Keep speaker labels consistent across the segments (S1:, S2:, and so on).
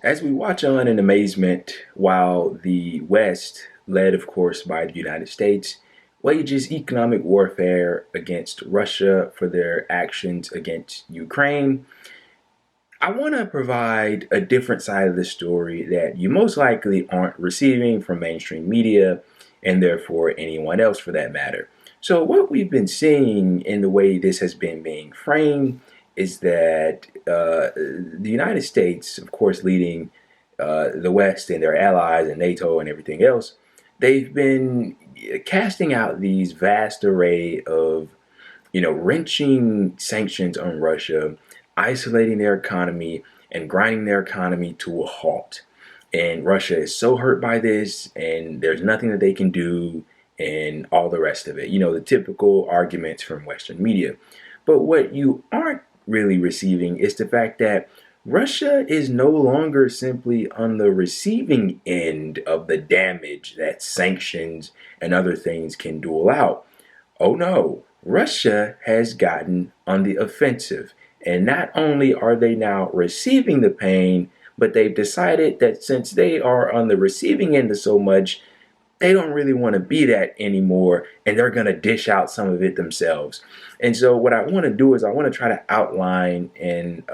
S1: As we watch on in amazement while the West, led of course by the United States, wages economic warfare against Russia for their actions against Ukraine, I want to provide a different side of the story that you most likely aren't receiving from mainstream media and therefore anyone else for that matter. So, what we've been seeing in the way this has been being framed is that the United States, of course, leading the West and their allies and NATO and everything else, they've been casting out these vast array of wrenching sanctions on Russia, isolating their economy and grinding their economy to a halt. And Russia is so hurt by this, and there's nothing that they can do, and all the rest of it. The typical arguments from Western media. But what you aren't really receiving is the fact that Russia is no longer simply on the receiving end of the damage that sanctions and other things can dole out. Oh no, Russia has gotten on the offensive. And not only are they now receiving the pain, but they've decided that since they are on the receiving end of so much, they don't really want to be that anymore, and they're going to dish out some of it themselves. And so what I want to do is I want to try to outline and,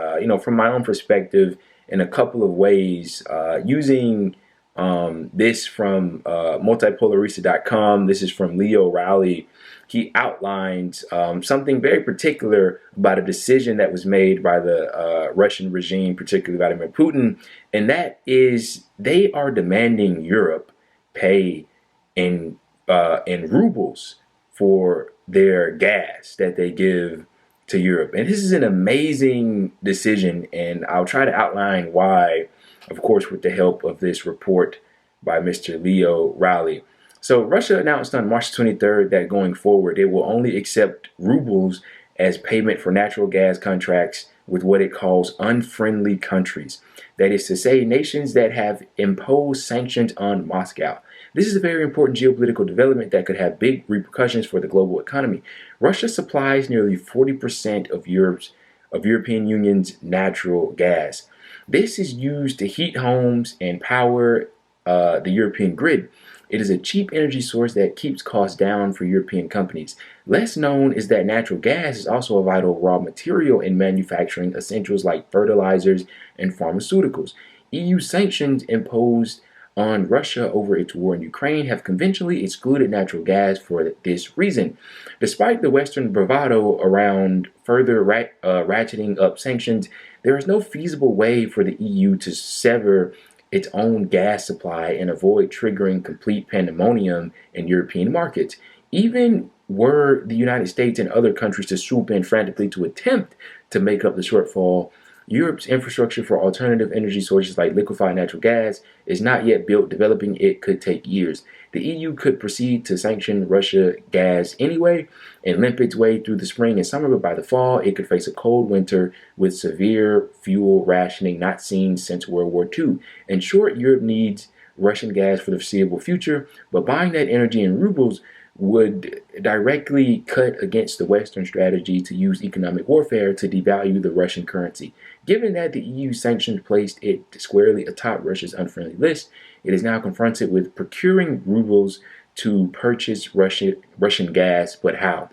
S1: from my own perspective in a couple of ways, using this from multipolarista.com. This is from Leo Rowley. He outlines something very particular about a decision that was made by the Russian regime, particularly Vladimir Putin, and that is they are demanding Europe pay in rubles for their gas that they give to Europe. And this is an amazing decision, and I'll try to outline why, of course, with the help of this report by Mr. Leo Rowley. So Russia announced on March 23rd that going forward, it will only accept rubles as payment for natural gas contracts with what it calls unfriendly countries. That is to say, nations that have imposed sanctions on Moscow. This is a very important geopolitical development that could have big repercussions for the global economy. Russia supplies nearly 40% of European Union's natural gas. This is used to heat homes and power the European grid. It is a cheap energy source that keeps costs down for European companies. Less known is that natural gas is also a vital raw material in manufacturing essentials like fertilizers and pharmaceuticals. EU sanctions imposed on Russia over its war in Ukraine have conventionally excluded natural gas for this reason. Despite the Western bravado around further ratcheting up sanctions, there is no feasible way for the EU to sever its own gas supply and avoid triggering complete pandemonium in European markets. Even were the United States and other countries to swoop in frantically to attempt to make up the shortfall, Europe's infrastructure for alternative energy sources like liquefied natural gas is not yet built. Developing it could take years. The EU could proceed to sanction Russia gas anyway and limp its way through the spring and summer, but by the fall, it could face a cold winter with severe fuel rationing not seen since World War II. In short, Europe needs Russian gas for the foreseeable future, but buying that energy in rubles would directly cut against the Western strategy to use economic warfare to devalue the Russian currency. Given that the EU sanctions placed it squarely atop Russia's unfriendly list, it is now confronted with procuring rubles to purchase Russian gas. But how?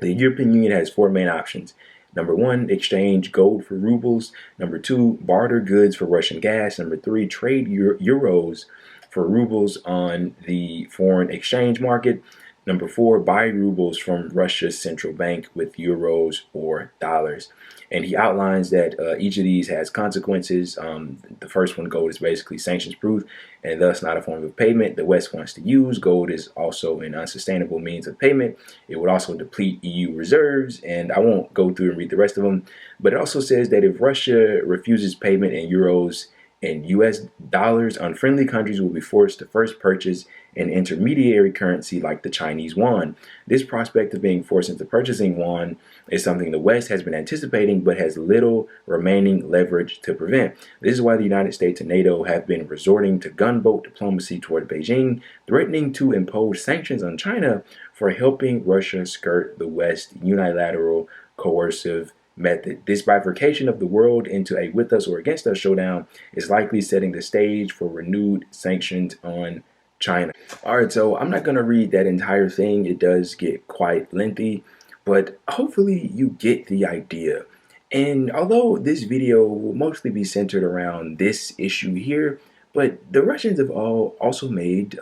S1: The European Union has four main options. Number one, exchange gold for rubles. Number two, barter goods for Russian gas. Number three, trade euros for rubles on the foreign exchange market. Number four, buy rubles from Russia's central bank with euros or dollars. And he outlines that each of these has consequences. The first one, gold, is basically sanctions proof and thus not a form of payment the West wants to use. Gold is also an unsustainable means of payment. It would also deplete EU reserves, and I won't go through and read the rest of them. But it also says that if Russia refuses payment in euros and US dollars, unfriendly countries will be forced to first purchase an intermediary currency like the Chinese yuan. This prospect of being forced into purchasing yuan is something the West has been anticipating but has little remaining leverage to prevent. This is why the United States and NATO have been resorting to gunboat diplomacy toward Beijing, threatening to impose sanctions on China for helping Russia skirt the West's unilateral coercive method. This bifurcation of the world into a with us or against us showdown is likely setting the stage for renewed sanctions on China. All right, so I'm not going to read that entire thing. It does get quite lengthy, but hopefully you get the idea. And although this video will mostly be centered around this issue here, but the Russians have also made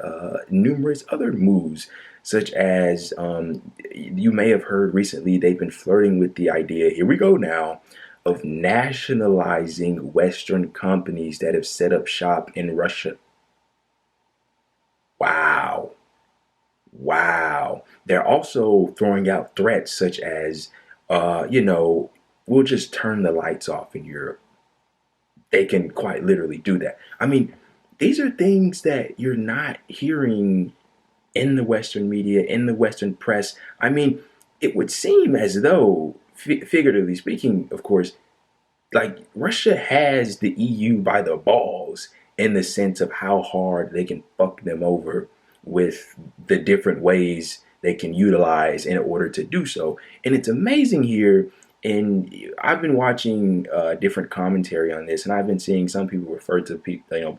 S1: numerous other moves, such as you may have heard recently, they've been flirting with the idea, here we go now, of nationalizing Western companies that have set up shop in Russia. Wow. Wow. They're also throwing out threats such as, we'll just turn the lights off in Europe. They can quite literally do that. I mean, these are things that you're not hearing in the Western media, in the Western press. I mean, it would seem as though, figuratively speaking, of course, like Russia has the EU by the balls in the sense of how hard they can fuck them over with the different ways they can utilize in order to do so. And it's amazing here. And I've been watching different commentary on this, and I've been seeing some people refer to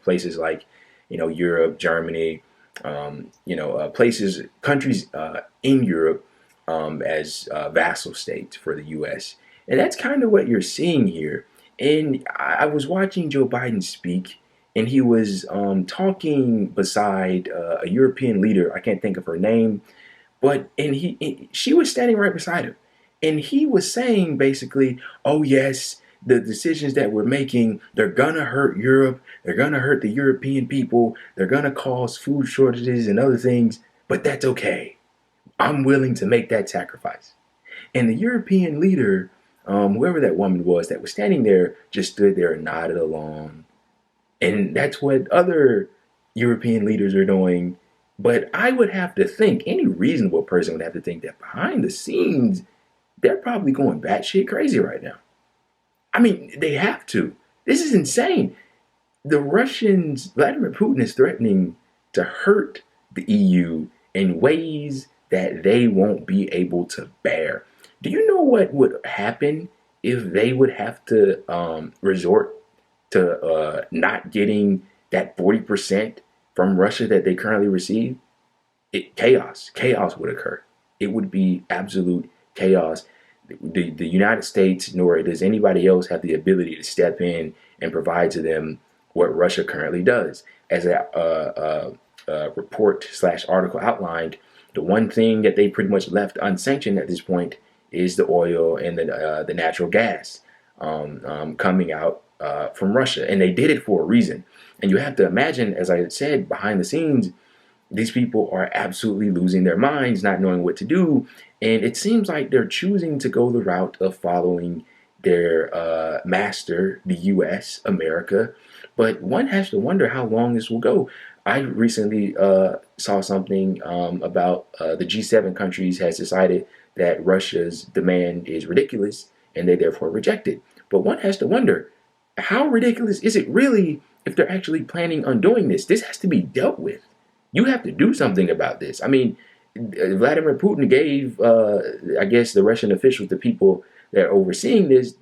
S1: places like Europe, Germany, countries in Europe as vassal states for the U.S. And that's kind of what you're seeing here. And I was watching Joe Biden speak, and he was talking beside a European leader. I can't think of her name, but she was standing right beside him, and he was saying basically, "Oh yes, the decisions that we're making, they're gonna hurt Europe. They're gonna hurt the European people. They're gonna cause food shortages and other things, but that's okay. I'm willing to make that sacrifice." And the European leader, whoever that woman was that was standing there, just stood there and nodded along. And that's what other European leaders are doing. But I would have to think, any reasonable person would have to think that behind the scenes, they're probably going batshit crazy right now. I mean, they have to. This is insane. The Russians, Vladimir Putin is threatening to hurt the EU in ways that they won't be able to bear. Do you know what would happen if they would have to resort to not getting that 40% from Russia that they currently receive? Chaos would occur. It would be absolute chaos. The United States, nor does anybody else have the ability to step in and provide to them what Russia currently does. As a report/article outlined, the one thing that they pretty much left unsanctioned at this point is the oil and the natural gas coming out from Russia. And they did it for a reason. And you have to imagine, as I said, behind the scenes, these people are absolutely losing their minds, not knowing what to do. And it seems like they're choosing to go the route of following their master, the U.S., America. But one has to wonder how long this will go. I recently saw something about the G7 countries has decided that Russia's demand is ridiculous and they therefore reject it. But one has to wonder, how ridiculous is it really if they're actually planning on doing this? This has to be dealt with. You have to do something about this. I mean, Vladimir Putin gave, I guess, the Russian officials, the people that are overseeing this,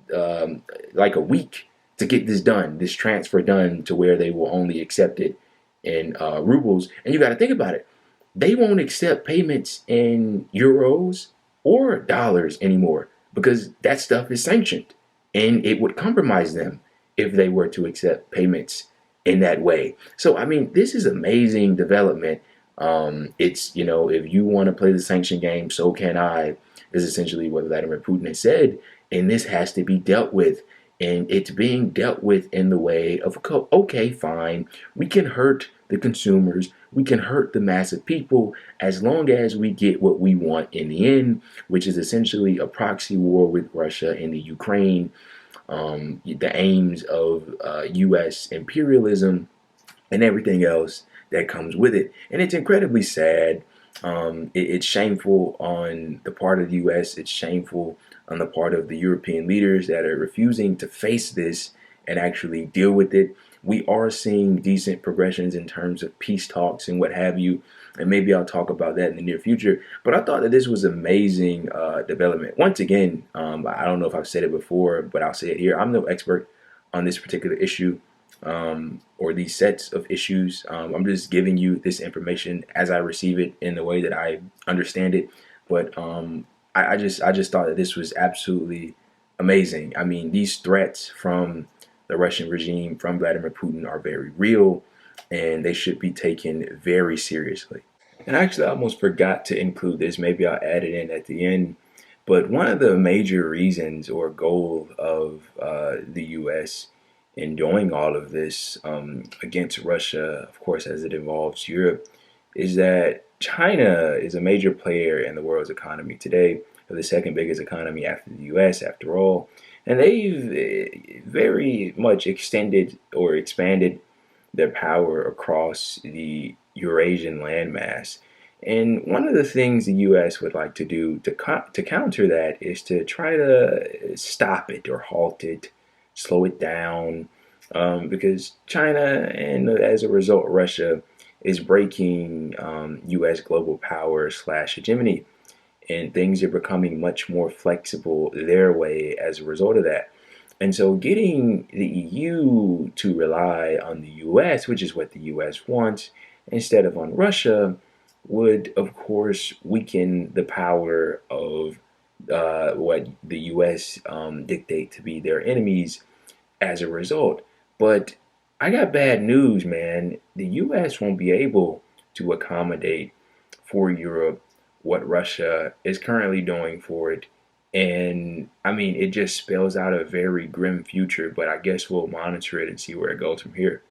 S1: like a week to get this done, this transfer done to where they will only accept it in rubles. And you got to think about it. They won't accept payments in euros or dollars anymore because that stuff is sanctioned. And it would compromise them if they were to accept payments in that way. So, I mean, this is amazing development. It's, if you want to play the sanction game, so can I, is essentially what Vladimir Putin has said. And this has to be dealt with. And it's being dealt with in the way of, okay, fine, we can hurt the consumers, we can hurt the mass of people as long as we get what we want in the end, which is essentially a proxy war with Russia and the Ukraine, the aims of U.S. imperialism and everything else that comes with it. And it's incredibly sad. It's shameful on the part of the U.S. It's shameful on the part of the European leaders that are refusing to face this and actually deal with it. we are seeing decent progressions in terms of peace talks and what have you. And maybe I'll talk about that in the near future. But I thought that this was amazing development. Once again, I don't know if I've said it before, but I'll say it here. I'm no expert on this particular issue or these sets of issues. I'm just giving you this information as I receive it in the way that I understand it. But I just thought that this was absolutely amazing. I mean, these threats from the Russian regime, from Vladimir Putin, are very real, and they should be taken very seriously. And actually, I almost forgot to include this. Maybe I'll add it in at the end. But one of the major reasons or goal of the U.S. in doing all of this against Russia, of course, as it involves Europe, is that China is a major player in the world's economy today. They're the second biggest economy after the U.S., after all. And they've very much extended or expanded their power across the Eurasian landmass. And one of the things the U.S. would like to do to counter that is to try to stop it or halt it, slow it down, because China and as a result Russia is breaking U.S. global power slash hegemony, and things are becoming much more flexible their way as a result of that. And so getting the EU to rely on the US, which is what the US wants, instead of on Russia, would, of course, weaken the power of what the US dictate to be their enemies as a result. But I got bad news, man. The US won't be able to accommodate for Europe what Russia is currently doing for it. And I mean, it just spells out a very grim future, but I guess we'll monitor it and see where it goes from here.